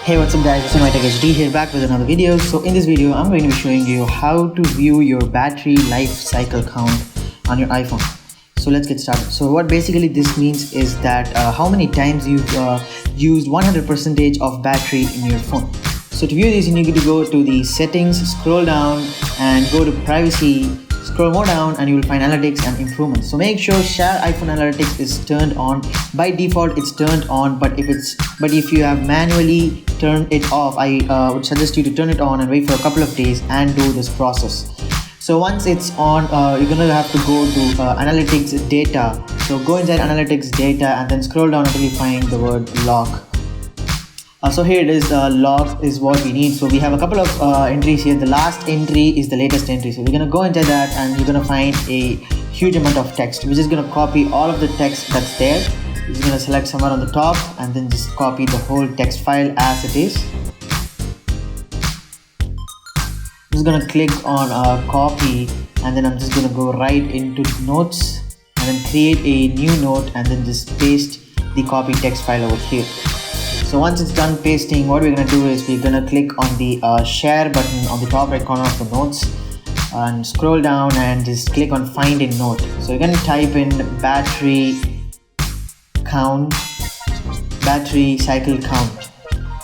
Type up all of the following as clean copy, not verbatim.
Hey, what's up guys, it's iPhone here back with another video. So in this video I'm going to be showing you how to view your battery life cycle count on your iPhone. So let's get started. So what basically this means is that how many times you've used 100% of battery in your phone. So to view this, you need to go to the settings, scroll down and go to privacy. Scroll more down and you will find analytics and improvements. So make sure share iPhone analytics is turned on. By default it's turned on, but if you have manually turned it off, I would suggest you to turn it on and wait for a couple of days and do this process. So once it's on, you're gonna have to go to analytics data. So go inside analytics data and then scroll down until you find the word log. So here it is, log is what we need. So we have a couple of entries here. The last entry is the latest entry. So we're gonna go into that and you're gonna find a huge amount of text. We're just gonna copy all of the text that's there. We're just gonna select somewhere on the top and then just copy the whole text file as it is. I'm just gonna click on copy and then I'm just gonna go right into notes and then create a new note and then just paste the copy text file over here. So once it's done pasting, what we're going to do is we're going to click on the share button on the top right corner of the notes and scroll down and just click on find in note. So you're going to type in battery count, battery cycle count.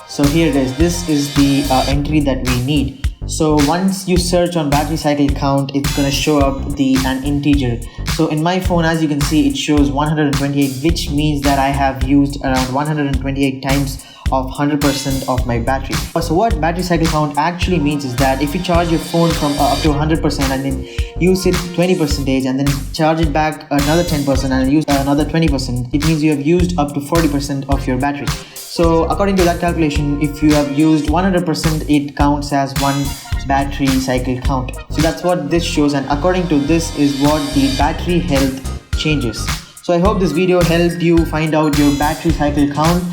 So here it is. This is the entry that we need. So once you search on battery cycle count, it's going to show up an integer. So in my phone, as you can see, it shows 128, which means that I have used around 128 times of 100% of my battery. So what battery cycle count actually means is that if you charge your phone from up to 100% and then use it 20% and then charge it back another 10% and use another 20%, it means you have used up to 40% of your battery. So according to that calculation, if you have used 100%, it counts as one battery cycle count. So that's what this shows, and according to this is what the battery health changes. So I hope this video helped you find out your battery cycle count.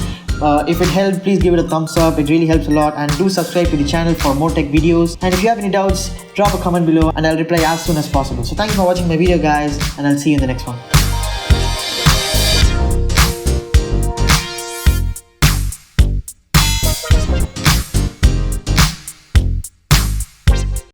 If it helped, please give it a thumbs up. It really helps a lot, and do subscribe to the channel for more tech videos. And if you have any doubts, drop a comment below and I'll reply as soon as possible. So thank you for watching my video guys, and I'll see you in the next one.